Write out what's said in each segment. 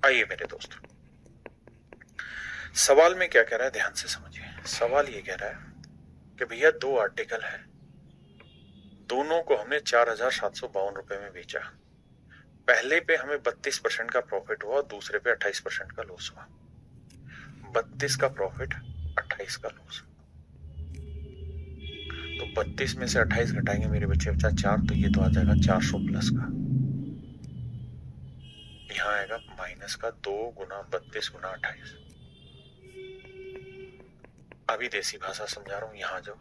आइए मेरे दोस्त, सवाल में क्या कह रहा है ध्यान से समझिए। सवाल ये कह रहा है कि भैया दो आर्टिकल है, दोनों को हमने 4,752 रुपए में बेचा। पहले पे हमें 32% का प्रॉफिट हुआ, दूसरे पे 28% का लॉस हुआ। 32 का प्रॉफिट, 28 का लॉस। तो 32 में से 28 घटाएंगे मेरे बच्चे बचा 4, तो ये तो आ जाएगा 400 प्लस का। यहां आएगा माइनस का 2 गुना 32 गुना 28। अभी देसी भाषा समझा रहा हूं, यहां जाओ।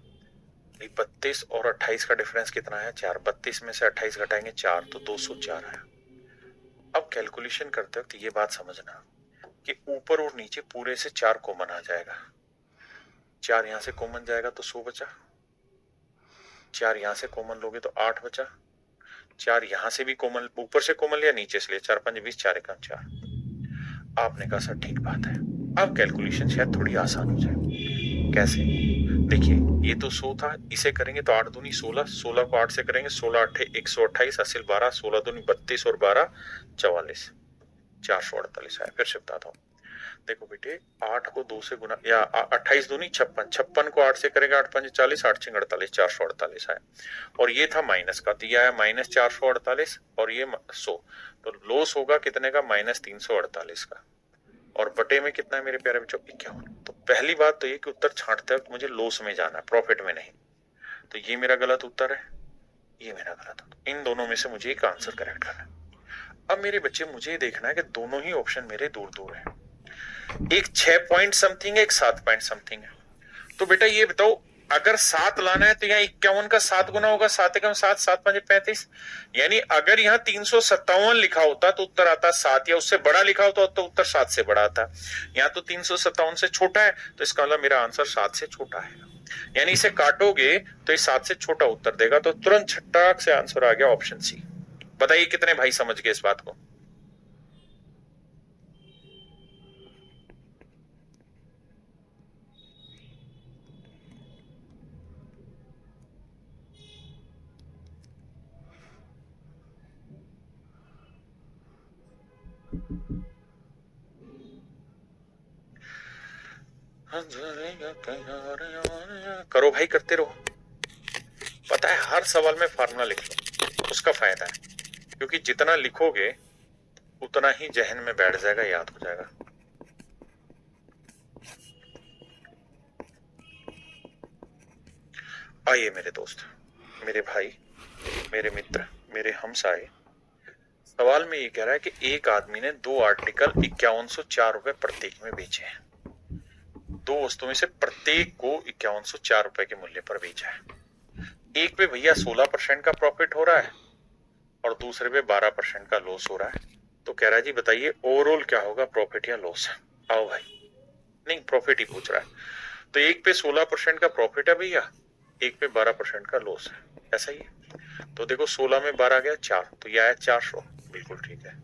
32 और 28 का डिफरेंस कितना है? 4। 32 में से 28 घटाएंगे 4, तो 204 है। अब कैलकुलेशन करते वक्त ये बात समझना कि ऊपर और नीचे पूरे से 4 कॉमन आ जाएगा। 4 यहां से कॉमन जाएगा तो 100 बचा। 4 यहां से कॉमन लोगे तो 8 बचा। 4 यहां से भी कॉमन, ऊपर से कॉमन लिया, नीचे से लिया, 4 5 20, 4 1 4। आपने कहा सर ठीक बात है, अब कैलकुलेशन शायद थोड़ी आसान हो जाए। कैसे? देखिए, ये तो 100 था, इसे करेंगे तो 8 दूनी 16, 16 को 8 से करेंगे 16 8 128, हासिल 12, 16 दूनी 32 और 12 44, 448 आया। फिर से बताता हूँ, देखो बेटे, 8 को 2 से गुना, या 28 दूनी 56, 56 को 8 से करेंगे 8 5 40, 8 6 48, 448 आया। और ये था माइनस का, तो ये आया माइनस 448 और ये 100। तो लॉस होगा कितने का? माइनस 348 का। और बटे में कितना है मेरे प्यारे बच्चों? 51। तो पहली बात तो ये कि उत्तर छांटते वक्त मुझे लॉस में जाना है, प्रॉफिट में नहीं। तो ये मेरा गलत उत्तर है, ये मेरा गलत उत्तर। इन दोनों में से मुझे एक आंसर करेक्ट करना है। अब मेरे बच्चे मुझे ये देखना है कि दोनों ही ऑप्शन मेरे दूर दूर है। एक 6 पॉइंट समथिंग है, एक 7 पॉइंट समथिंग है। तो बेटा ये बताओ, अगर 7 लाना है तो यहाँ 51 का 7 गुना होगा, 7 एकम 7, 7 5 35। यानी अगर यहाँ 357 लिखा होता तो उत्तर आता 7, या उससे बड़ा लिखा होता तो उत्तर 7 से बड़ा आता। यहाँ तो 357 से छोटा है, तो इसका मतलब मेरा आंसर 7 से छोटा है। यानी इसे काटोगे तो ये 7 से छोटा उत्तर देगा। तो तुरंत छट्टाक से आंसर आ गया ऑप्शन सी। बताइए कितने भाई समझ गए इस बात को? करो भाई, करते रहो। पता है, हर सवाल में फार्मूला लिख लो, उसका फायदा है। क्योंकि जितना लिखोगे उतना ही जहन में बैठ जाएगा, याद हो जाएगा। आइए मेरे दोस्त, मेरे भाई, मेरे मित्र, मेरे हमसाए, सवाल में ये कह रहा है कि एक आदमी ने दो आर्टिकल 5104 रुपए प्रत्येक में बेचे हैं। दो वस्तुओं से प्रत्येक को 5104 रुपए के मूल्य पर बेचा है। एक पे भैया 16% का प्रॉफिट हो रहा है और दूसरे पे 12% का लॉस हो रहा है। तो कह रहा है जी बताइए ओवरऑल क्या होगा, प्रॉफिट या लॉस? आओ भाई, नहीं प्रॉफिट ही पूछ रहा है। तो एक पे 16% का प्रॉफिट है भैया, एक पे 12% का लॉस है, ऐसा ही है। तो देखो 16 में 12 गया 4, तो यह आया 400, बिल्कुल ठीक है।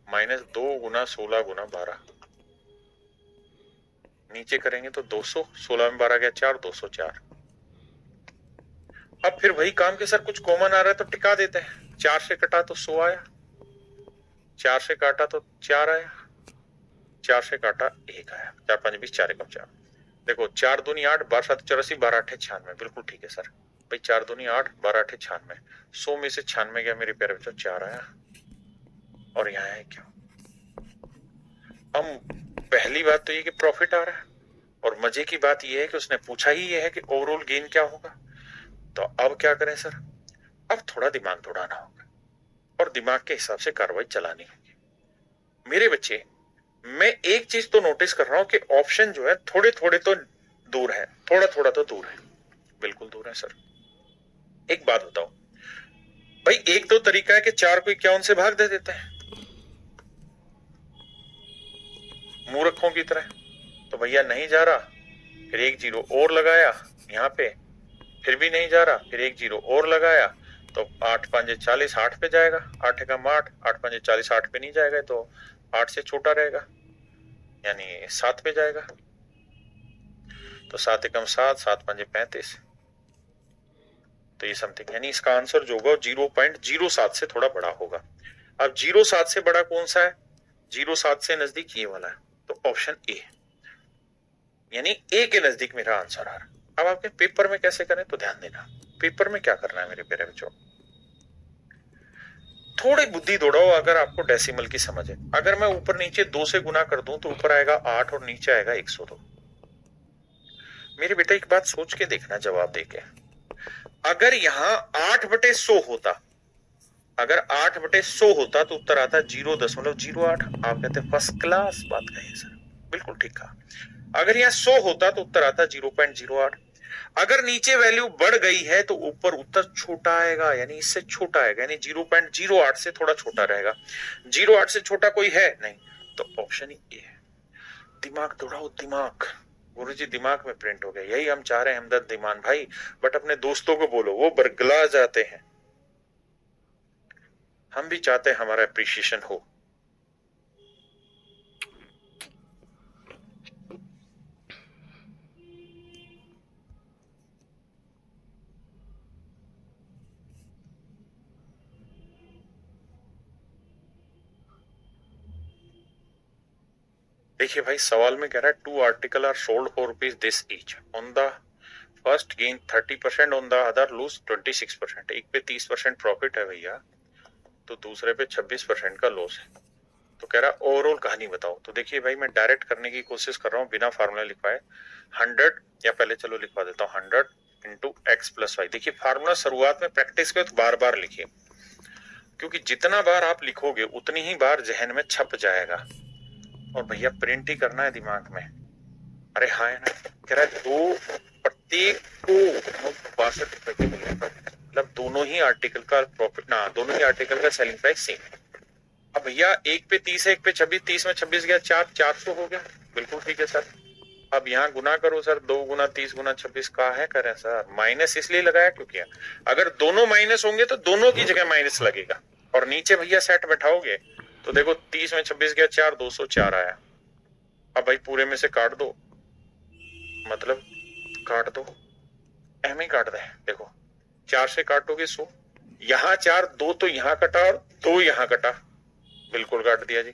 माइनस 2 गुना 16 गुना 12, नीचे करेंगे तो 200, 16 में 12 गया 4, 204। अब फिर वही काम के सर कुछ कॉमन आ रहा है तो टिका देते हैं। 4 से कटा तो 100 आया, 4 से काटा तो 4 आया, 4 से काटा 1 आया, 4 5 20, 4 1 4। देखो 4 दूनी 8, 12 7 84, 12 8 96, बिल्कुल ठीक है सर। भाई 4 दूनी 8, 12 8 96, 100 में से 96 गया मेरे प्यारे बच्चों, 4 आया। और यहाँ है क्या? अब पहली बात तो ये कि प्रॉफिट आ रहा है, और मजे की बात ये है कि उसने पूछा ही ये है कि ओवरऑल गेन क्या होगा। तो अब क्या करें सर? अब थोड़ा दिमाग दौड़ाना होगा और दिमाग के हिसाब से कार्रवाई चलानी होगी। मेरे बच्चे, मैं एक चीज तो नोटिस कर रहा हूं कि ऑप्शन जो है थोड़े थोड़े तो दूर है, थोड़ा थोड़ा तो दूर है, बिल्कुल दूर है सर। एक बात बताओ भाई, एक तो तरीका है कि 4 को 51 से भाग दे देते हैं मूर्खों की तरह। तो भैया नहीं जा रहा, फिर एक जीरो और लगाया यहाँ पे, फिर भी नहीं जा रहा, फिर एक जीरो और लगाया, तो 8 5 40, 8 पे जाएगा, 8 एकम 8, 8 5 40, 8 पे नहीं जाएगा, तो 8 से छोटा रहेगा, यानी 7 पे जाएगा। तो 7 एकम 7, 7 5 35। तो ये समथिंग, यानी इसका आंसर जो होगा 0.07 से थोड़ा बड़ा होगा। अब 0.7 से बड़ा कौन सा है? 07 से नजदीक ये वाला है, तो ऑप्शन ए, यानी ए के नजदीक मेरा आंसर आ रहा है। अब आपके पेपर में कैसे करें तो ध्यान देना, पेपर में क्या करना है मेरे प्यारे बच्चों, थोड़ी बुद्धि दौड़ाओ अगर आपको डेसिमल की समझ है। अगर मैं ऊपर नीचे 2 से गुना कर दूं तो ऊपर आएगा 8 और नीचे आएगा 102। मेरे बेटा एक बात सोच के देखना जवाब देके, अगर यहां 8/100 होता, अगर 8/100 होता तो उत्तर आता 0.08। आप कहते हैं फर्स्ट क्लास बात कही सर, बिल्कुल ठीक कहा। अगर यहाँ 100 होता तो उत्तर आता 0.08। अगर नीचे वैल्यू बढ़ गई है तो ऊपर उत्तर छोटा आएगा, यानी इससे छोटा आएगा, यानी 0.08 से थोड़ा छोटा रहेगा। 0.8 से छोटा कोई है नहीं, तो ऑप्शन ही ए है। दिमाग दौड़ाओ दिमाग, गुरुजी दिमाग में प्रिंट हो गया, यही हम चाह रहे हैं हमदर्द ईमान भाई, बट अपने दोस्तों को बोलो वो बरगला जाते हैं। हम भी चाहते हैं हमारा अप्रिशिएशन हो। देखिए भाई सवाल में कह रहा है 2 article are sold for rupees this each, on the first gain 30%, on the other lose 26%। एक पे 30% प्रॉफिट है भैया, तो दूसरे पे 26% का लॉस है। तो कह रहा ओवरऑल कहानी बताओ। तो देखिए भाई मैं डायरेक्ट करने की कोशिश कर रहा हूँ बिना फार्मूला लिखवाए। 100, या पहले चलो लिखवा देता हूँ 100 इंटू एक्स प्लस वाई। देखिए फार्मूला शुरुआत में प्रैक्टिस करो तो बार बार लिखिए, क्योंकि जितना बार आप लिखोगे उतनी ही बार जहन में छप जाएगा। और भैया प्रिंट ही करना है दिमाग में। अरे हाँ है ना, कह रहा है दो प्रत्येक को 62 रुपए के मिलेगा, मतलब दोनों ही आर्टिकल का प्रॉफिट ना, दोनों ही आर्टिकल का सेलिंग प्राइस सेम। अब भैया एक पे 30 है, एक पे 26, 30 में 26 गया 400 हो गया, बिल्कुल ठीक है सर। अब यहाँ गुना करो सर, 2 गुना 30 गुना 26 का है करें सर, माइनस इसलिए लगाया क्योंकि अगर दोनों माइनस होंगे तो दोनों की जगह माइनस लगेगा। और नीचे भैया सेट बैठाओगे तो देखो 30 में 26 गया 4, 204 आया। अब भाई पूरे में से काट दो, मतलब काट दो, एम ही काट दे। देखो 4 से काटोगे 100, यहाँ 4, 2 तो यहाँ कटा और 2 यहाँ कटा, बिल्कुल काट दिया जी।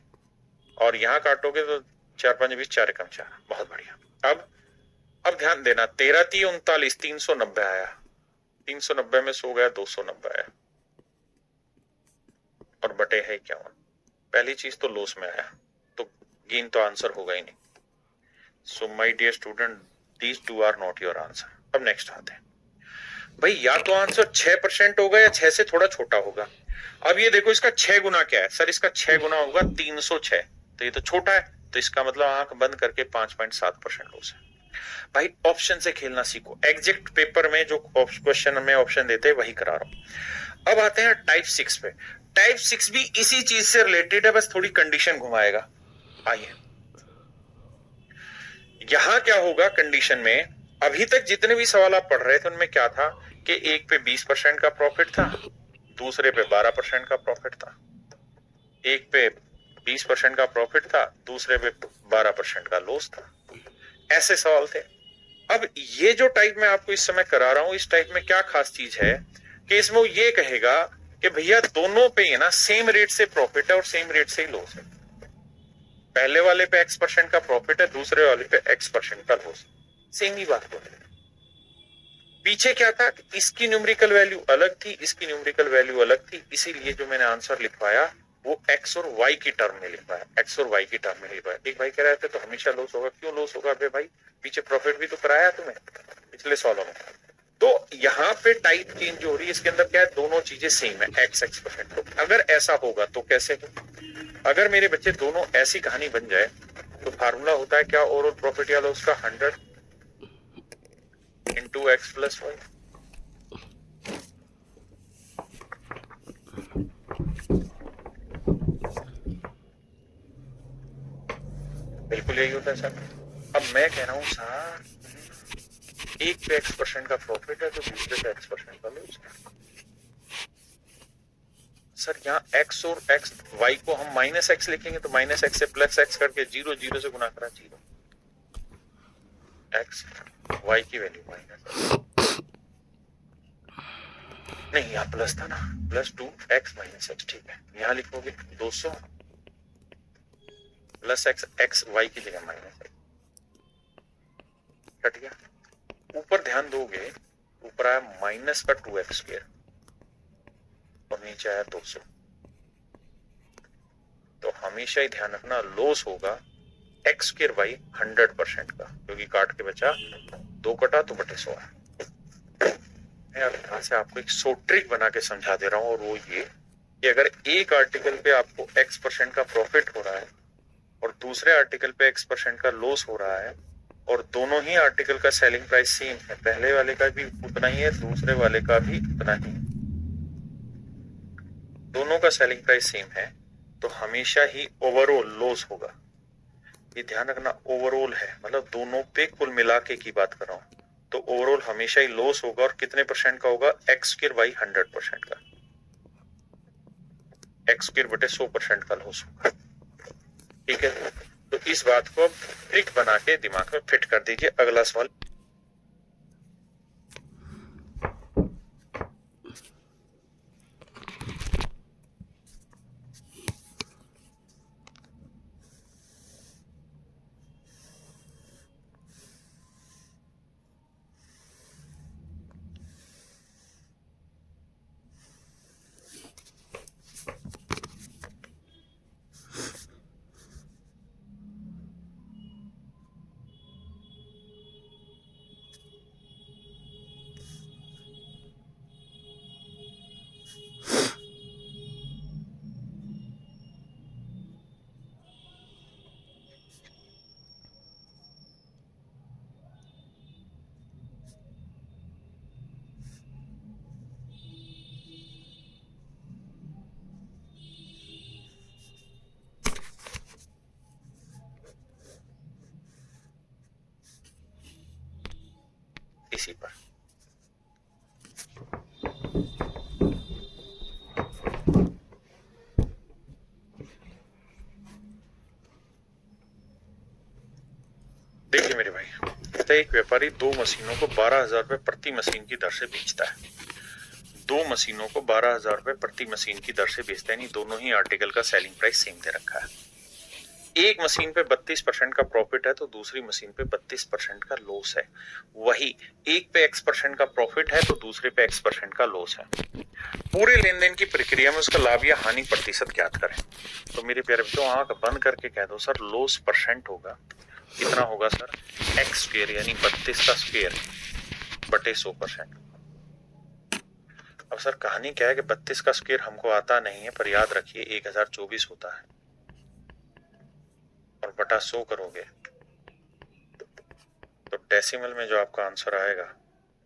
और यहाँ काटोगे तो 4 5 20, 4 एकम 4, बहुत बढ़िया। अब ध्यान देना, 13 3 39, 390 आया, 390 में 100 गया 290 आया, और बटे है 51। पहली चीज तो लॉस में आया, तो गेन तो आंसर होगा ही नहीं। So my dear student, these two are not your answer. अब नेक्स्ट आते हैं भाई, या तो आंसर 6% होगा या 6 से थोड़ा छोटा होगा। अब ये देखो इसका 6 गुना क्या है सर, इसका 6 गुना होगा 306, तो ये तो छोटा है, तो इसका मतलब आंख बंद करके 5.7% लॉस है। भाई ऑप्शन से खेलना सीखो, एग्जैक्ट पेपर में जो क्वेश्चन में ऑप्शन देते हैं वही करा रहा हूं। अब आते हैं टाइप 6 पे। टाइप 6 भी इसी चीज से रिलेटेड है, बस थोड़ी कंडीशन घुमाएगा। आइए यहां क्या होगा कंडीशन में, अभी तक जितने भी सवाल आप पढ़ रहे थे उनमें क्या था कि एक पे 20% का प्रॉफिट था, दूसरे पे 12% का प्रॉफिट था। एक पे 20% का प्रॉफिट था, दूसरे पे 12% का लॉस था। ऐसे सवाल थे। अब ये जो टाइप में आपको इस समय करा रहा हूं, इस टाइप में क्या खास चीज है कि इसमें वो ये कहेगा कि भैया दोनों पे है ना सेम रेट से प्रॉफिट है और सेम रेट से ही लॉस है। पहले वाले पे X% का प्रॉफिट है, दूसरे वाले पे X% का लॉस, सेम ही बात बोले। पीछे क्या था, इसकी न्यूमेरिकल वैल्यू अलग थी, इसकी न्यूमेरिकल वैल्यू अलग थी, इसीलिए जो मैंने आंसर लिखवाया वो एक्स और वाई की टर्म में लिखवाया, एक्स और वाई की टर्म में लिखवाया। एक भाई कह रहे थे तो हमेशा लॉस होगा, क्यों लॉस होगा भाई, पीछे प्रॉफिट भी तो कराया तुम्हें पिछले सालों में। तो यहाँ पे टाइप चेंज हो रही है, इसके अंदर क्या है, दोनों चीजें सेम है, X%। तो अगर ऐसा होगा तो कैसे हो, अगर मेरे बच्चे दोनों ऐसी कहानी बन जाए तो फार्मूला होता है क्या, ओवरऑल प्रॉफिट या लॉस का 100 इंटू एक्स प्लस वाई। बिल्कुल यही होता है सर। अब मैं कह रहा हूं सर, एक पे X% का प्रॉफिट है तो दूसरे पे X% का लॉस है। सर यहाँ x और x y को हम -x लिखेंगे तो -x से +x करके 0 0 से गुना करा, 0 x y की वैल्यू माइनस, नहीं यहाँ प्लस था ना, +2x - x, ठीक है। यहाँ लिखोगे 200 प्लस एक्स, एक्स वाई की जगह माइनस एक्स, कट गया। ऊपर ध्यान दोगे, ऊपर आया माइनस का 2x स्क्वायर और नीचे आया 200। तो हमेशा ही ध्यान रखना लॉस होगा एक्स स्क्वायर बाई 100% का, क्योंकि काट के बचा 2 कटा तो बटे 100 है। मैं यहां से आपको एक सो ट्रिक बना के समझा दे रहा हूं, और वो ये कि अगर एक आर्टिकल पे आपको x% का प्रॉफिट हो रहा है और दूसरे आर्टिकल पे x% का लॉस हो रहा है, और दोनों ही आर्टिकल का सेलिंग प्राइस सेम है, पहले वाले का भी उतना ही है, दूसरे वाले का भी उतना ही, दोनों का सेलिंग प्राइस सेम है, तो हमेशा ही ओवरऑल लॉस होगा। ये ध्यान रखना, ओवरऑल है, मतलब दोनों पे कुल मिला के की बात कर रहा हूं। तो ओवरऑल हमेशा ही लॉस होगा, और कितने परसेंट का होगा? एक्स स्क्वायर बाई 100% का, एक्स स्क्वायर बटे 100% का लॉस होगा। ठीक है, तो इस बात को अब ट्रिक बना के दिमाग में फिट कर दीजिए। अगला सवाल, इसी पर देखिए मेरे भाई, कहता है एक व्यापारी 2 मशीनों को 12,000 रुपए प्रति मशीन की दर से बेचता है। 2 मशीनों को 12,000 रुपए प्रति मशीन की दर से बेचता है, यानी दोनों ही आर्टिकल का सेलिंग प्राइस सेम दे रखा है। एक मशीन पे 32% का प्रॉफिट है, तो दूसरी मशीन पे 32% का लॉस है। वही एक पे x% का प्रॉफिट है, तो दूसरे पे x% का लॉस है। पूरे लेन देन की प्रक्रिया में उसका लाभ या हानि प्रतिशत ज्ञात करें। तो मेरे प्यारे बच्चों, आंख बंद करके कह दो सर, लॉस परसेंट होगा, कितना होगा सर? एक्स स्क्वायर, यानी 32 का स्क्वायर बटे 100%। अब सर कहानी क्या है कि 32 का स्क्वायर हमको आता नहीं है, पर याद रखिए 1024 होता है, और बटा 100 करोगे तो डेसिमल में जो आपका आंसर आएगा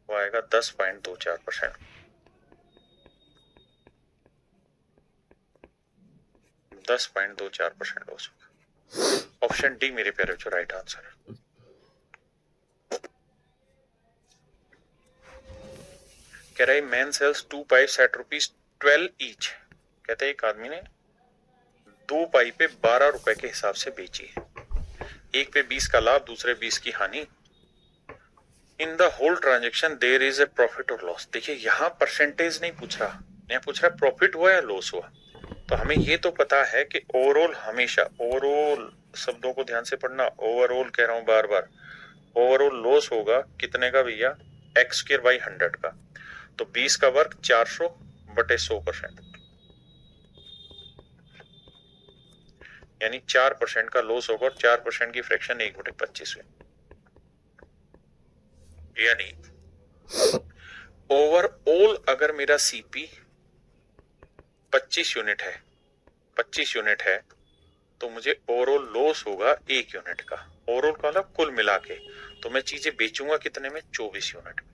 वो आएगा 10.24%। 10.24% लॉस होगा। ऑप्शन डी मेरे प्यारे बच्चों राइट आंसर है। कह रहे man sells 2 pipes at ₹12 each. कहते एक आदमी ने 2 पाइपें 12 रुपए के हिसाब से बेची है, एक पे 20 का लाभ, दूसरे 20 की हानि। In the whole transaction there is a profit और लॉस। देखिए यहाँ परसेंटेज नहीं पूछ रहा, यहाँ पूछ रहा प्रॉफिट हुआ या लॉस हुआ। तो हमें ये तो पता है कि ओवरऑल, हमेशा ओवरऑल शब्दों को ध्यान से पढ़ना, ओवरऑल कह रहा हूं बार बार, ओवरऑल लॉस होगा कितने का भैया? एक्स स्क्वायर बाई 100 का। तो 20 का वर्ग 400 बटे 100%, यानी 4% का लॉस होगा, और 4% की फ्रैक्शन 1/25 हुई। यानी ओवरऑल अगर मेरा सीपी 25 यूनिट है, 25 यूनिट है, तो मुझे ओवरऑल लॉस होगा 1 यूनिट का। ओवरऑल का मतलब कुल मिला के, तो मैं चीजें बेचूंगा कितने में? 24 यूनिट में।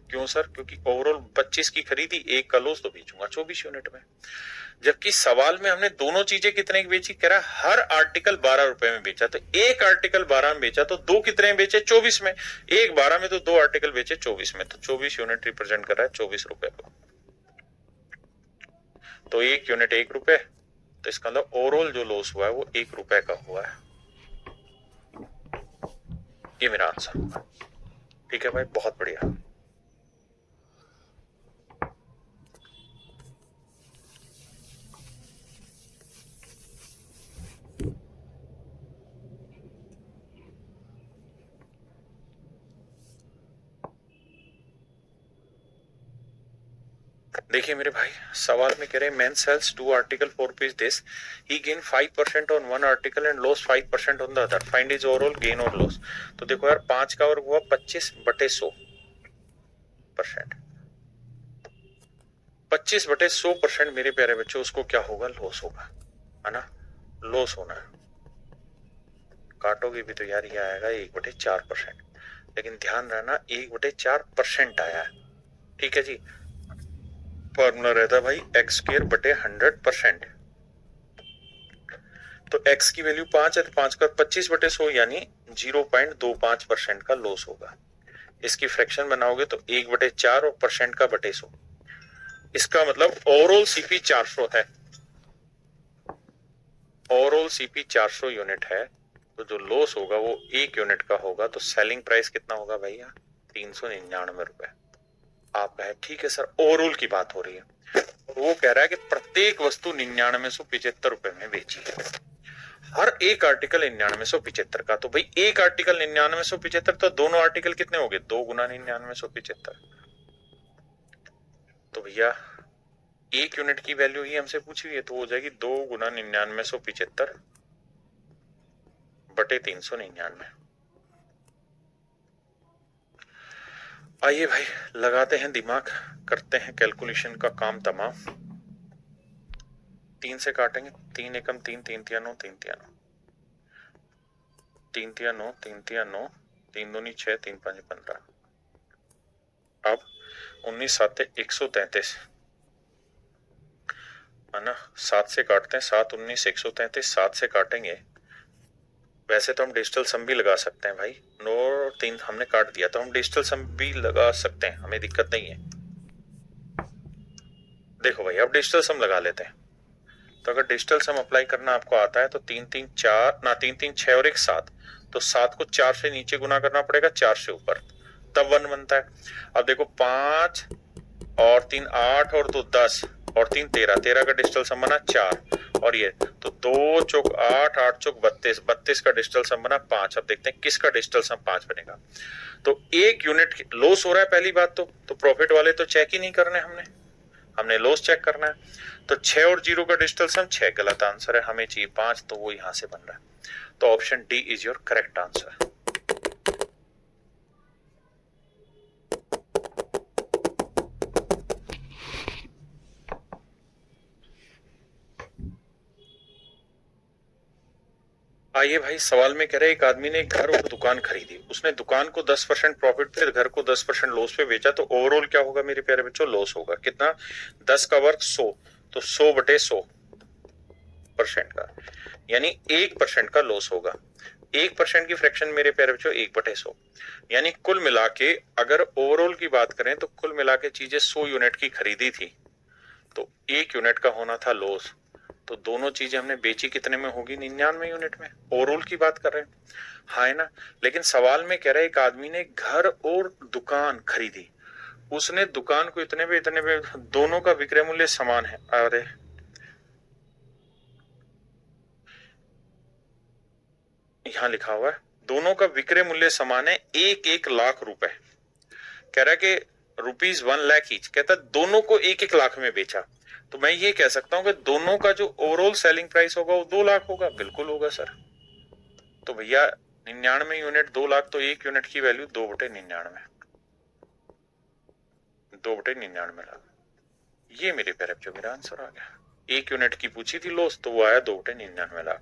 क्यों सर? क्योंकि ओवरऑल 25 की खरीदी, 1 का लॉस, तो बेचूंगा 24 यूनिट में। जबकि सवाल में हमने दोनों चीजें कितने की बेची? कह रहा हर आर्टिकल 12 रुपए में बेचा, तो एक आर्टिकल 12 में बेचा, तो दो कितने में बेचे? 24 में। एक 12 में, तो दो आर्टिकल बेचे 24 में, तो 24 यूनिट रिप्रेजेंट कर रहा है 24 रुपए को। तो 1 यूनिट 1 रुपए, तो इसका मतलब ओवरऑल जो लॉस हुआ है वो 1 रुपए का हुआ है। ये मेरा आंसर होगा। ठीक है भाई, बहुत बढ़िया। देखिए मेरे भाई, सवाल में कह रहे हैं man sells 2 article for rupees this, he gain 5% on one article and loss 5% on the other, find his overall gain और लॉस। तो देखो यार, 5 का वर्ग हुआ 25/100%। 25/100% मेरे प्यारे बच्चों, उसको क्या होगा? लॉस होगा, है ना? लॉस होना है। काटोगे भी तो यार ये आएगा 1/4%, लेकिन ध्यान रहना 1/4% आया है, ठीक है जी। फॉर्मूला रहता है भाई x²/100%। तो x की वैल्यू 5 है, तो 5 का 25/100 यानी 0.25% का लॉस होगा। इसकी फ्रैक्शन बनाओगे तो 1/4 और परसेंट का बटे 100। इसका मतलब ओवरऑल सीपी 400 है, ओवरऑल सीपी 400 यूनिट है। तो जो लॉस होगा वो 1 यूनिट का होगा। तो सेलिंग प्राइस कितना होगा भैया? 399 रुपए। आप कहे ठीक है सर, ओवरऑल की बात हो रही है। वो कह रहा है कि प्रत्येक वस्तु 9975 रुपए में बेची है, हर एक आर्टिकल 9975 का। तो भाई एक आर्टिकल 9975, तो दोनों आर्टिकल कितने हो गए? 2 गुना 9975। तो भैया 1 यूनिट की वैल्यू ही हमसे पूछी हुई है, तो हो जाएगी 2 गुना 9975 बटे 399। आइए भाई लगाते हैं दिमाग, करते हैं कैलकुलेशन का काम तमाम। 3 से काटेंगे, 3 एकम 3, 3 तिया 9, 3 तिया 9, 3 तिया 9, 3 तिया 9, 3 दूनी 6, 3 5 15। अब 19 7 133, है ना? 7 से काटते हैं, 7 19 133, 7 से काटेंगे। वैसे तो हम डिजिटल सम भी लगा सकते हैं भाई, 9 और 3 हमने काट दिया, तो हम डिजिटल सम भी लगा सकते हैं, हमें दिक्कत नहीं है। देखो भाई, अब डिजिटल सम लगा लेते हैं। तो अगर डिजिटल सम अप्लाई करना आपको आता है तो 3 3 4 ना, 3 3 6 और 1 7, तो 7 को 4 से नीचे गुना करना पड़ेगा, 4 से ऊपर, तब 1 बनता है। अब देखो 5 और 3 8 और 2 10 और 3 13, 13 का डिजिटल सम बना 4, और ये तो 2 चौक 8, 8 चौक 32, 32 का डिजिटल सम बना 5। अब देखते हैं किसका डिजिटल सम 5 बनेगा। तो 1 यूनिट लॉस हो रहा है पहली बात। तो प्रॉफिट वाले तो चेक ही नहीं करने, हमने लॉस चेक करना है। तो 6 और 0 का डिजिटल सम 6 गलत आंसर है, हमें चाहिए 5, तो वो यहां से बन रहा है। तो option D is your correct answer. आइए भाई, सवाल में कह रहे एक आदमी ने एक घर और दुकान खरीदी, उसने दुकान को 10% प्रॉफिट पे, घर को 10% लॉस पे बेचा, तो ओवरऑल क्या होगा मेरे प्यारे बच्चों? लॉस होगा। कितना? 10 का वर्ग 100, तो 100/100% का, यानी 1% का लॉस होगा। 1% की फ्रैक्शन मेरे प्यारे बच्चों 1/100, यानी कुल मिला के अगर ओवरऑल की बात करें तो कुल मिला के चीजें 100 यूनिट की खरीदी थी, तो 1 यूनिट का होना था लॉस। तो दोनों चीजें हमने बेची कितने में होगी? 99 यूनिट में। ओवरऑल की बात कर रहे हैं, हाँ है ना? लेकिन सवाल में कह रहे एक आदमी ने घर और दुकान खरीदी, उसने दुकान को इतने पे, दोनों का विक्रय मूल्य समान है। अरे यहां लिखा हुआ है दोनों का विक्रय मूल्य समान है 1-1 लाख रुपए। कह रहा है कि ₹1,00,000 ईच, कहता है दोनों को 1-1 लाख में बेचा। तो मैं ये कह सकता हूं कि दोनों का जो ओवरऑल सेलिंग प्राइस होगा वो 2 लाख होगा। बिल्कुल होगा सर। तो भैया 99 यूनिट 2 लाख, तो 1 यूनिट की वैल्यू 2/99, 2/99 लाख। ये मेरे प्यारे बच्चों मेरा आंसर आ गया। 1 यूनिट की पूछी थी लॉस, तो वो आया 2/99 लाख।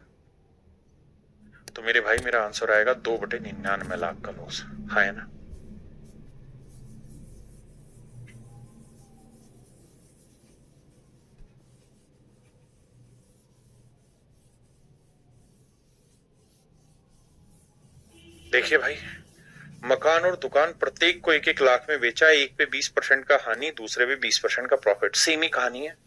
तो मेरे भाई मेरा आंसर आएगा 2/99 लाख का लॉस, है ना? देखिए भाई, मकान और दुकान प्रत्येक को 1-1 लाख में बेचा, एक पे 20% का हानि, दूसरे पे 20% का प्रॉफिट। सेम ही कहानी है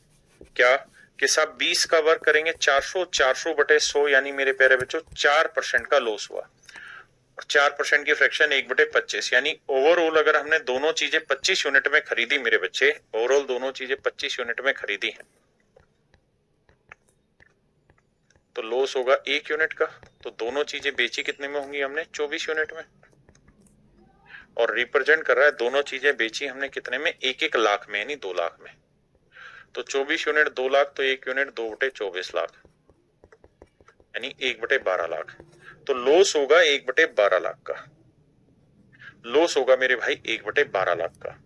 क्या? कि साहब 20 का वर्क करेंगे 400, 400/100, यानी मेरे प्यारे बच्चों 4% का लॉस हुआ। और 4% की फ्रैक्शन 1/25, यानी ओवरऑल अगर हमने दोनों चीजें 25 यूनिट में खरीदी मेरे बच्चे, ओवरऑल दोनों चीजें 25 यूनिट में खरीदी है, तो लॉस होगा 1 यूनिट का। तो दोनों चीजें बेची कितने में होंगी? हमने 24 यूनिट में। और रिप्रेजेंट कर रहा है दोनों चीजें बेची हमने कितने में? 1-1 लाख में, यानी 2 लाख में। तो 24 यूनिट 2 लाख, तो 1 यूनिट 2/24 लाख, यानी 1/12 लाख। तो लॉस होगा 1/12 लाख का, लॉस होगा मेरे भाई 1/12 लाख का।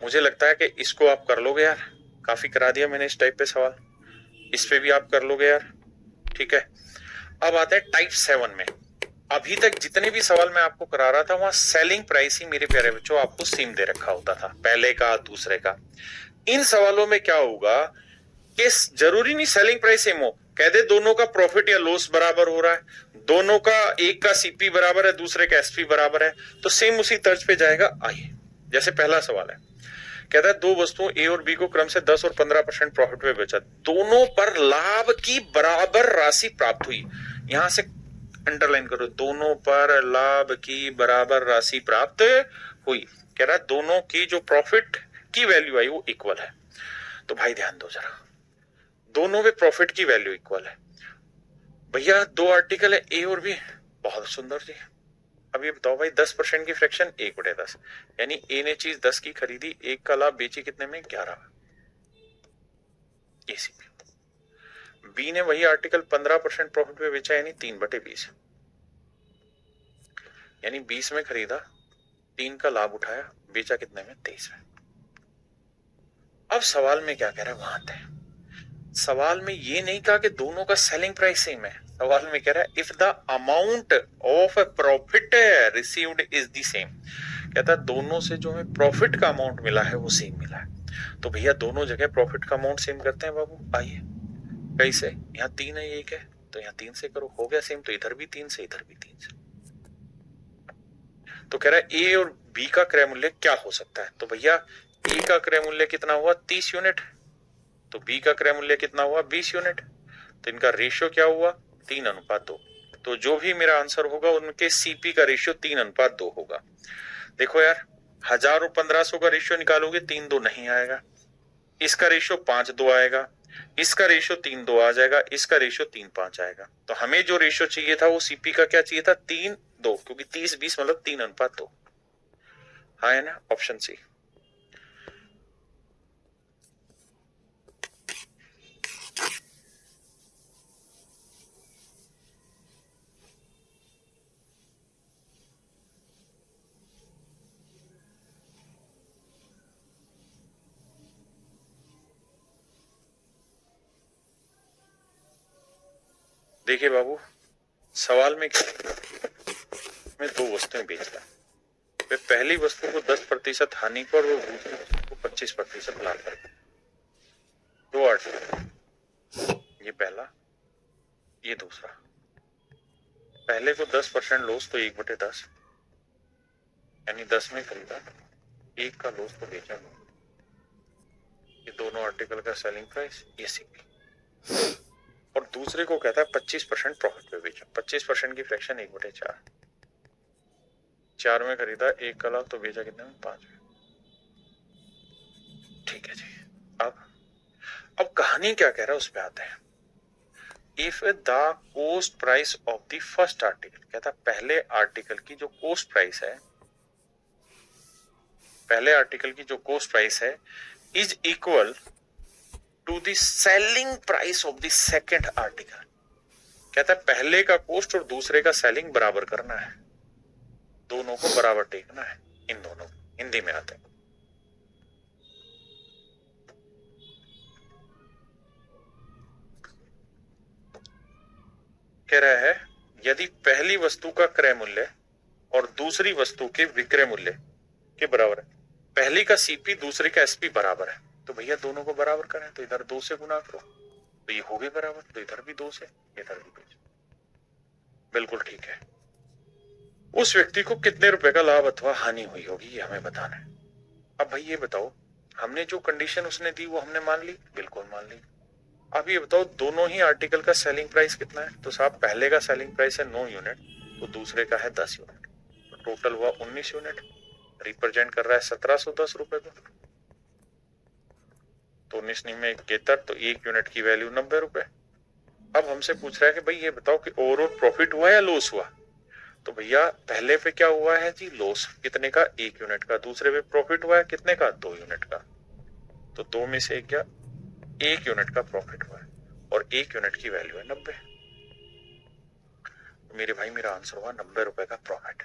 मुझे लगता है कि इसको आप कर लोगे यार, काफी करा दिया मैंने इस टाइप पे सवाल, इस पे भी आप कर लोगे यार, ठीक है। अब आते हैं टाइप 7 में। अभी तक जितने भी सवाल मैं आपको करा रहा था वहां सेलिंग प्राइस ही मेरे प्यारे बच्चों आपको सेम दे रखा होता था, पहले का दूसरे का। इन सवालों में क्या होगा कि जरूरी नहीं सेलिंग प्राइस सेम हो, कह दे दोनों का प्रॉफिट या लॉस बराबर हो रहा है, दोनों का, एक का सीपी बराबर है दूसरे का एसपी बराबर है, तो सेम उसी तर्ज पे जाएगा। आइए, जैसे पहला सवाल है, कहता है दो वस्तुओं ए और बी को क्रम से 10 और 15% प्रॉफिट में बेचा, दोनों पर लाभ की बराबर राशि प्राप्त हुई। यहां से अंडरलाइन करो, दोनों पर लाभ की बराबर राशि प्राप्त हुई। कह रहा है दोनों की जो प्रॉफिट की वैल्यू आई वो इक्वल है। तो भाई ध्यान दो जरा, दोनों में प्रॉफिट की वैल्यू इक्वल है। भैया दो आर्टिकल है ए और बी, बहुत सुंदर जी। अब ये बताओ भाई 10% की फ्रैक्शन 1/10, यानी ए ने चीज 10 की खरीदी, 1 का लाभ बेची कितने में, 11। बी ने वही आर्टिकल 15% प्रॉफिट में बेचा, यानी 3/20, यानी 20 में खरीदा, 3 का लाभ उठाया, बेचा कितने में, 23 में। अब सवाल में क्या कह रहा है वहां आते हैं। सवाल में ये नहीं कहा कि दोनों का सेलिंग प्राइस सेम है, सवाल में कह रहा है if the amount of profit received is the same. कहता है दोनों से जो हमें प्रॉफिट का अमाउंट मिला है वो सेम मिला है। तो भैया दोनों जगह प्रॉफिट का अमाउंट सेम करते हैं बाबू, आइए। कैसे, यहाँ 3 है 1 है, तो यहाँ 3 से करो, हो गया सेम। तो इधर भी 3 से, इधर भी 3 से। तो कह रहा है ए और बी का क्रय मूल्य क्या हो सकता है। तो भैया ए का क्रय मूल्य कितना हुआ, 30 यूनिट, तो बी का क्रय मूल्य कितना हुआ, 20 यूनिट। तो इनका रेशियो क्या हुआ, 3:2। तो जो भी मेरा आंसर होगा उनके सीपी का रेशियो 3:2 होगा। देखो यार, 1000 और 1500 का रेशियो निकालोगे 3:2 नहीं आएगा, इसका रेशियो 5:2 आएगा, इसका रेशियो 3:2 आ जाएगा, इसका रेशियो 3:5 आएगा। तो हमें जो रेशियो चाहिए था वो सीपी का क्या चाहिए था, 3:2, क्योंकि 30-20 मतलब 3:2। हाँ है ना, ऑप्शन सी। देखिए बाबू, सवाल में मैं दो वस्तुएं बेच रहा हूं, मैं पहली वस्तु को 10% हानि पर और दूसरी वस्तु को 25% लाभ पर। दो आर्टिकल, ये पहला, ये दूसरा। पहले को 10% लॉस, तो 1/10, यानी 10 में खरीदा, 1 का लॉस तो बेचा। ये दोनों आर्टिकल का सेलिंग प्राइस, ये सीपी। और दूसरे को कहता है 25% प्रॉफिट पे बेचा, 25% की फ्रैक्शन 1/4, 4 में खरीदा, 1 का लाभ तो बेचा कितने में, 5 में। ठीक है जी। अब कहानी क्या कह रहा है उस पे आते हैं। If the coast price of the first article, कहता है पहले आर्टिकल की जो कोस्ट प्राइस है, पहले आर्टिकल की जो कोस्ट प्राइस है is equal to the selling price of the second article. कहता है पहले का कोस्ट और दूसरे का सेलिंग बराबर करना है, दोनों को बराबर टेकना है। इन दोनों हिंदी में आते हैं। कह रहा है यदि पहली वस्तु का क्रय मूल्य और दूसरी वस्तु के विक्रय मूल्य के बराबर है, पहली का सीपी दूसरे का एसपी बराबर है, तो भैया दोनों को बराबर करें, तो इधर 2 से गुना करो, तो ये हो गए बराबर, तो इधर भी 2 से, इधर भी 2 से। बिल्कुल ठीक है। उस व्यक्ति को कितने रुपए का लाभ अथवा हानि हुई होगी ये हमें बताना है। अब भाई ये बताओ, हमने जो कंडीशन उसने दी वो हमने मान ली, बिल्कुल मान ली। अब ये बताओ दोनों ही आर्टिकल का सेलिंग प्राइस कितना है। तो साहब पहले का सेलिंग प्राइस है 9 यूनिट, तो दूसरे का है 10 यूनिट, तो टोटल हुआ 19 यूनिट, रिप्रेजेंट कर रहा है 1710 रुपए को। तो 19 में 71, तो 1 यूनिट की वैल्यू 90 रुपए। अब हमसे पूछ रहा है कि भाई ये बताओ कि ओवरऑल प्रॉफिट हुआ या लॉस हुआ। तो भैया पहले पे क्या हुआ है जी, लॉस कितने का, 1 यूनिट का। दूसरे पे प्रॉफिट हुआ है कितने का, 2 यूनिट का। तो 2 में से 1 गया, 1 यूनिट का प्रॉफिट हुआ है और 1 यूनिट की वैल्यू है 90। मेरे भाई मेरा आंसर हुआ 90 रुपए का प्रॉफिट।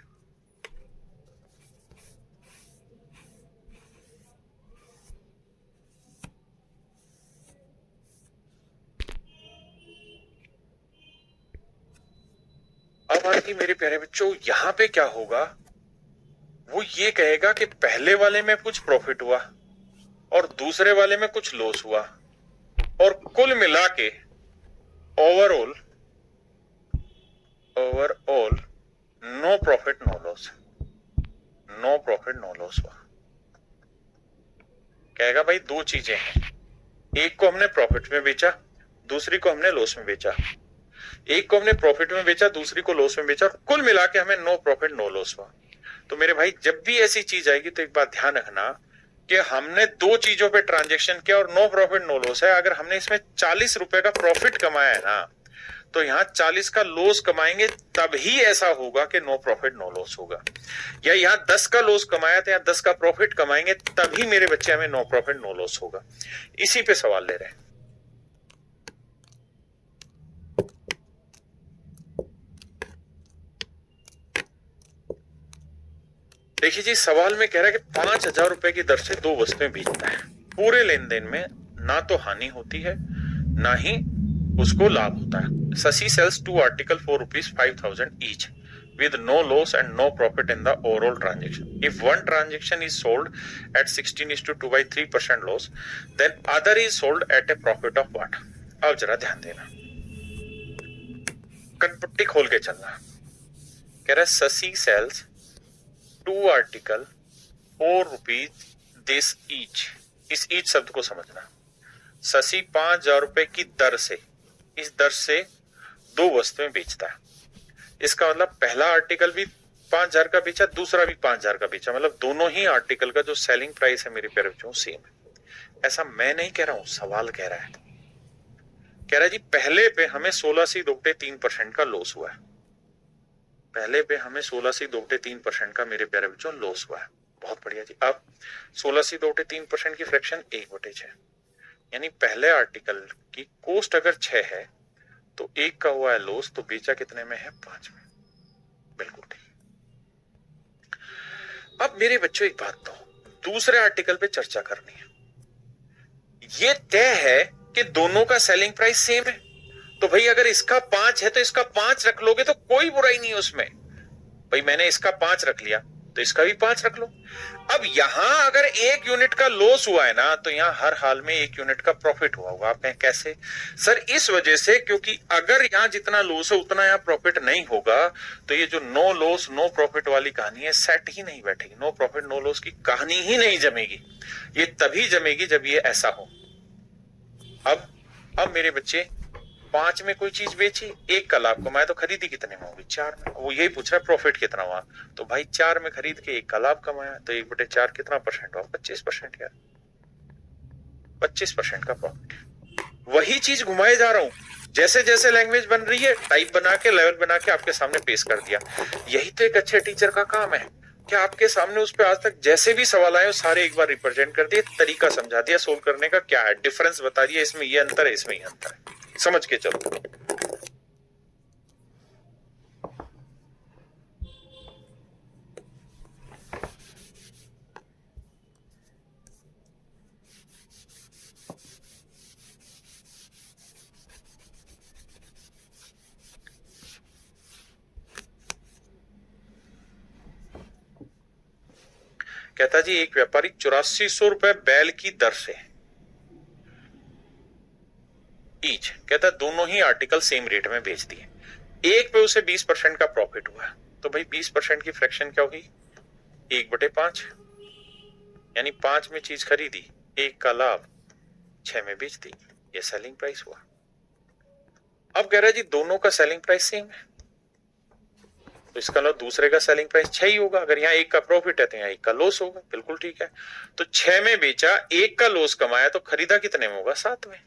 अब आती मेरे प्यारे बच्चों, यहां पे क्या होगा, वो ये कहेगा कि पहले वाले में कुछ प्रॉफिट हुआ और दूसरे वाले में कुछ लॉस हुआ और कुल मिला के overall no profit no loss, no profit no loss हुआ। कहेगा भाई दो चीजें हैं, एक को हमने प्रॉफिट में बेचा, दूसरी को हमने लॉस में बेचा। एक को हमने प्रॉफिट में बेचा, दूसरी को लॉस में बेचा, कुल मिला के हमें नो प्रॉफिट नो लॉस हुआ। तो मेरे भाई जब भी ऐसी चीज आएगी तो एक बात ध्यान रखना कि हमने दो चीजों पे ट्रांजेक्शन किया और नो प्रॉफिट नो लॉस है। अगर हमने इसमें 40 रुपए का प्रॉफिट कमाया है ना, तो यहां 40 का लॉस कमाएंगे तभी ऐसा होगा कि नो प्रॉफिट नो लॉस होगा। या यहां 10 का लॉस कमाया था या 10 का प्रॉफिट कमाएंगे तभी मेरे बच्चे हमें नो प्रॉफिट नो लॉस होगा। इसी पे सवाल ले रहे हैं। देखिए जी, सवाल में कह रहा है कि 5,000 रुपए की दर से दो वस्तुएं बेचता है। पूरे लेन देन में ना तो हानि होती है ना ही उसको लाभ होता है। Shashi sells 2 article for rupees 5,000 each with no loss and no profit in the overall transaction. If one transaction is sold at 16:2/3% loss, then other is sold at a profit of what? अब जरा ध्यान देना, कटपुट्टी खोल के चलना। कह रहा है Shashi sells 2 article for rupees this each। इस each शब्द को समझना। शशि 5,000 रुपए की दर से, इस दर से दो वस्तुएं बेचता है। इसका मतलब पहला आर्टिकल भी 5,000 का बेचा, दूसरा भी 5,000 का बेचा, मतलब दोनों ही आर्टिकल का जो सेलिंग प्राइस है मेरे प्यारे बच्चों सेम है। ऐसा मैं नहीं कह रहा हूं, सवाल कह रहा है। कह रहा है जी पहले पे हमें 16.3% का लॉस हुआ है। पहले पे हमें 16.3% का मेरे प्यारे बच्चों लॉस हुआ है। बहुत बढ़िया जी। अब 16.3% की फ्रैक्शन 1/6, यानी पहले आर्टिकल की कॉस्ट अगर 6 है तो 1 का हुआ है लॉस, तो बेचा कितने में है? 5 में। बिल्कुल ठीक। अब मेरे बच्चों एक बात तो दूसरे आर्टिकल पे चर्चा करनी है। ये तय है कि दोनों का सेलिंग प्राइस सेम है, तो भाई अगर इसका 5 है तो इसका 5 रख लोगे तो कोई बुराई नहीं है उसमें। भाई मैंने इसका 5 रख लिया तो इसका भी 5 रख लो। अब यहां अगर 1 यूनिट का लॉस हुआ है ना, तो यहां हर हाल में 1 यूनिट का प्रॉफिट हुआ होगा। आप कहें कैसे? सर इस वजह से क्योंकि अगर यहां जितना लॉस है उतना यहां प्रॉफिट नहीं होगा, तो ये जो नो लॉस नो प्रॉफिट वाली कहानी है सेट ही नहीं बैठेगी। नो प्रॉफिट नो लॉस की कहानी ही नहीं जमेगी। ये तभी जमेगी जब ये ऐसा हो। अब मेरे बच्चे 5 में कोई चीज बेची, 1 का लाभ कमाया, तो खरीदी कितने में होगी? 4 में। वो यही पूछ रहा है प्रॉफिट कितना हुआ, तो भाई 4 में खरीद के 1 का लाभ कमाया, तो 1/4 कितना परसेंट हुआ? 25% यार, 25% का प्रॉफिट। वही चीज घुमाए जा रहा हूं, जैसे जैसे लैंग्वेज बन रही है टाइप बना के लेवल बना के आपके सामने पेश कर दिया। यही तो एक अच्छे टीचर का काम है कि आपके सामने उस पर आज तक जैसे भी सवाल आए सारे एक बार रिप्रेजेंट कर दिए, तरीका समझा दिया, सोल्व करने का क्या है, डिफरेंस बता दिया, इसमें ये अंतर है, इसमें ये अंतर है, समझ के चलो। कहता जी एक व्यापारी 8400 रुपए बैल की दर से ईच, कहता दोनों ही आर्टिकल सेम रेट में बेच दिए, एक पे उसे 20% का प्रॉफिट हुआ, तो भाई 20% की फ्रैक्शन क्या होगी? 1/5, यानी 5 में चीज खरीदी, 1 का लाभ, 6 में बेच दी, ये सेलिंग प्राइस हुआ। अब कह रहा है जी दोनों का सेलिंग प्राइस सेम है, तो इसका मतलब दूसरे का सेलिंग प्राइस 6 ही होगा। अगर यहाँ 1 का प्रॉफिट है तो यहाँ 1 का लॉस होगा। बिल्कुल ठीक है। तो 6 में बेचा, 1 का लॉस कमाया, तो खरीदा कितने में होगा? 7 में।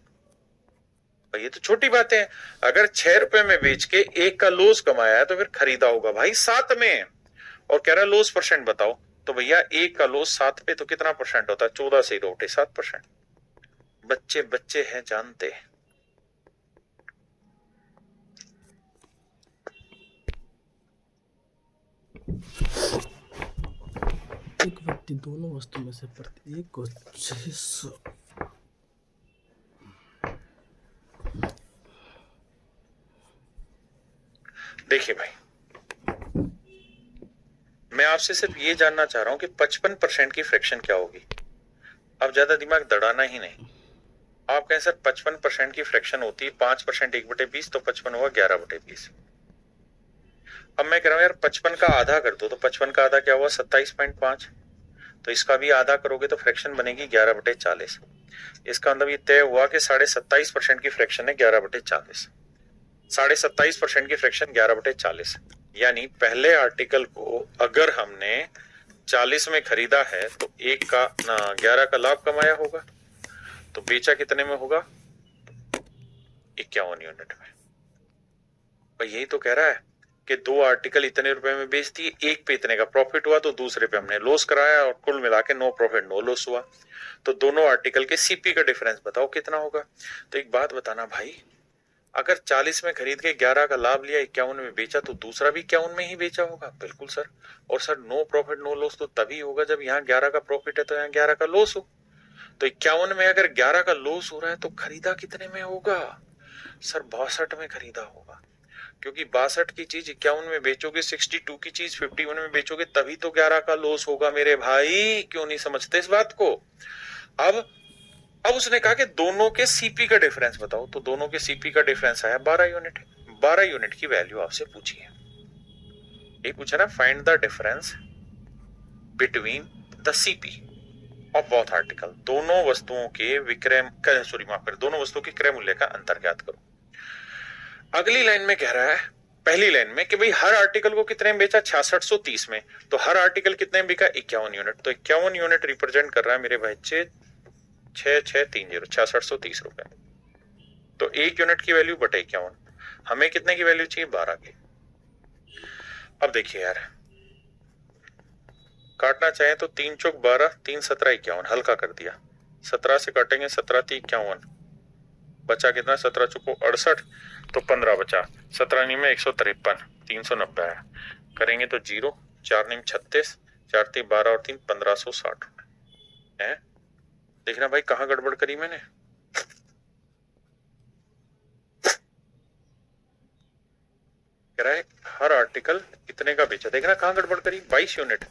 भाई ये तो छोटी बात है। अगर 6 रुपए में बेच के 1 का लॉस कमाया तो फिर खरीदा होगा भाई 7 में। और कह रहा लॉस परसेंट बताओ, तो भैया 1 का लॉस 7 पे तो कितना परसेंट होता है? 14 से 2/7%। बच्चे बच्चे हैं जानते। एक व्यक्ति दोनों वस्तु में से प्रत्येक को 600। देखिए भाई, मैं आपसे सिर्फ ये जानना चाह रहा हूं कि 55% की फ्रैक्शन क्या होगी। अब ज्यादा दिमाग दड़ाना ही नहीं। आप कहें सर 55% की फ्रैक्शन होती है 5% 1/20, तो 55 हुआ 11/20। अब मैं कह रहा हूं यार 55 का आधा कर दो, तो 55 का आधा क्या हुआ 27.5। तो इसका भी आधा करोगे तो फ्रैक्शन बनेगी 11/40। इसका मतलब ये तय हुआ कि 27.5% की फ्रैक्शन है 11/40। 27.5% की फ्रैक्शन 11/40, यानी पहले आर्टिकल को अगर हमने 40 में खरीदा है तो 11 का लाभ कमाया होगा, तो बेचा कितने में होगा 51 यूनिट में। भाई यही तो कह रहा है कि 2 आर्टिकल इतने रुपए में बेच दिए, एक पे इतने का प्रॉफिट हुआ तो दूसरे पे हमने लॉस कराया, और कुल मिला के नो प्रॉफिट नो लॉस हुआ। तो दोनों आर्टिकल के सीपी का डिफरेंस बताओ कितना होगा। तो एक बात बताना भाई, अगर 40 में खरीद के 11 का लाभ लिया, 51 में बेचा, तो दूसरा भी 51 में ही बेचा होगा। बिल्कुल सर। और sir no profit no loss तो तभी होगा जब यहाँ 11 का प्रॉफिट है तो यहाँ 11 का लॉस हो। तो 51 में अगर 11 का लॉस हो रहा है तो खरीदा कितने में होगा सर 62 में खरीदा होगा, क्योंकि 62 की चीज 51 में बेचोगे, 62 की चीज 51 में बेचोगे, तभी तो 11 का लॉस होगा मेरे भाई। क्यों नहीं समझते इस बात को। अब उसने कहा कि दोनों के सीपी का डिफरेंस बताओ, तो दोनों के सीपी का डिफरेंस आया 12 यूनिट। 12 यूनिट की वैल्यू आपसे पूछी है, ये पूछा ना, find the difference between the CP of both article. दोनों वस्तुओं के विक्रय सॉरी माफ कर, दोनों वस्तुओं के क्रय मूल्य का अंतर ज्ञात करो। अगली लाइन में कह रहा है, पहली लाइन में, कि भाई हर आर्टिकल को कितने में बेचा 6630 में, तो हर आर्टिकल कितने में बिका 51 यूनिट। तो 51 यूनिट रिप्रेजेंट कर रहा है मेरे बच्चे 6630, 6630 रुपए। तो 1 यूनिट की वैल्यू बटे 51, हमें कितने की वैल्यू चाहिए 12 की। अब देखिए यार, काटना चाहे तो 3 चौक 12, 3 17 51, हल्का कर दिया। 17 से काटेंगे 17 3 51, बचा कितना 17 चौको 68, तो 15 बचा। 17 नी में 153, 390 आया। करेंगे तो 0, 4 नीम 36, 4 3 12 और 3 1560 रुपए है। देखना भाई कहां गड़बड़ करी मैंने। कह रहा है हर आर्टिकल कितने का बेचा, देखना कहां गड़बड़ करी, 22 यूनिट।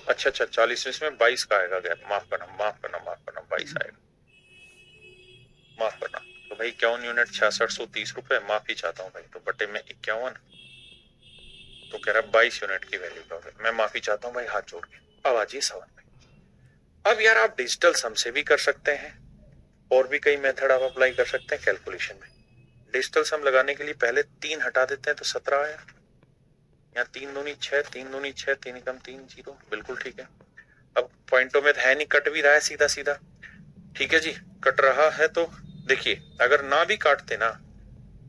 अच्छा 40 इसमें 22 का आएगा गैप, माफ करना 22 आएगा, माफ करना। तो भाई 51 यूनिट 6630 रुपए, माफी चाहता हूँ भाई, तो बटे में 51, तो कह रहा 22 यूनिट की वैल्यू का, मैं माफी चाहता हूँ भाई हाथ जोड़ के। अब आ जाइए सवाल में। अब यार आप डिजिटल सम से भी कर सकते हैं, और भी कई मेथड आप अप्लाई कर सकते हैं कैलकुलेशन में। डिजिटल सम लगाने के लिए पहले 3 हटा देते हैं तो 17 आया। यहाँ 3 दूनी 6, 3 दूनी 6, 3 कम 3 0, बिल्कुल ठीक है। अब पॉइंटों में है नहीं, कट भी रहा है सीधा सीधा, ठीक है जी, कट रहा है। तो देखिए अगर ना भी काटते ना,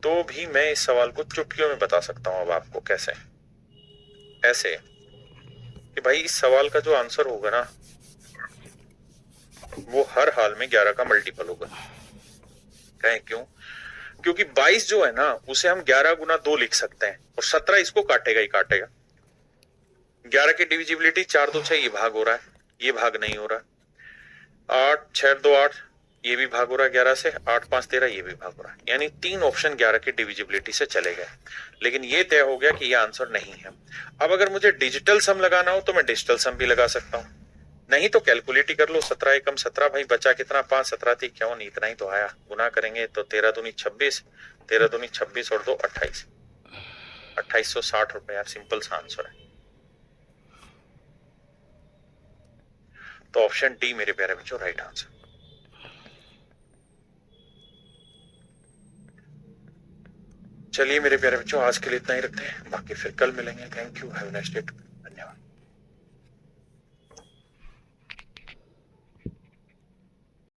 तो भी मैं इस सवाल को चुटकियों में बता सकता हूं। अब आपको कैसे, ऐसे कि भाई इस सवाल का जो आंसर होगा ना, वो हर हाल में 11 का मल्टीपल होगा। कहें क्यों? क्योंकि 22 जो है ना, उसे हम 11 गुना 2 लिख सकते हैं, और 17 इसको काटेगा ही काटेगा। 11 की डिविजिबिलिटी 4 2 6, ये भाग हो रहा है, ये भाग नहीं हो रहा। 8 6 2 8, ये भी भाग हो रहा है 11 से। 8 5 13, ये भी भाग हो रहा है। यानी 3 ऑप्शन 11 की डिविजिबिलिटी से चले गए, लेकिन ये तय हो गया कि ये आंसर नहीं है। अब अगर मुझे डिजिटल सम लगाना हो तो मैं डिजिटल सम भी लगा सकता हूं, नहीं तो कैलकुलेट ही कर लो। 17 एकम 17, भाई बचा कितना 5, 17 थी 51, इतना ही तो आया। गुना करेंगे तो 13 दूनी 26, 13 दूनी 26 और 2 28, 2860 रुपए। यार सिंपल सा आंसर है। तो ऑप्शन डी मेरे प्यारे बच्चों राइट आंसर। चलिए मेरे प्यारे बच्चों, आज के लिए इतना ही रखते हैं, बाकी फिर कल मिलेंगे। Thank you, have a nice day.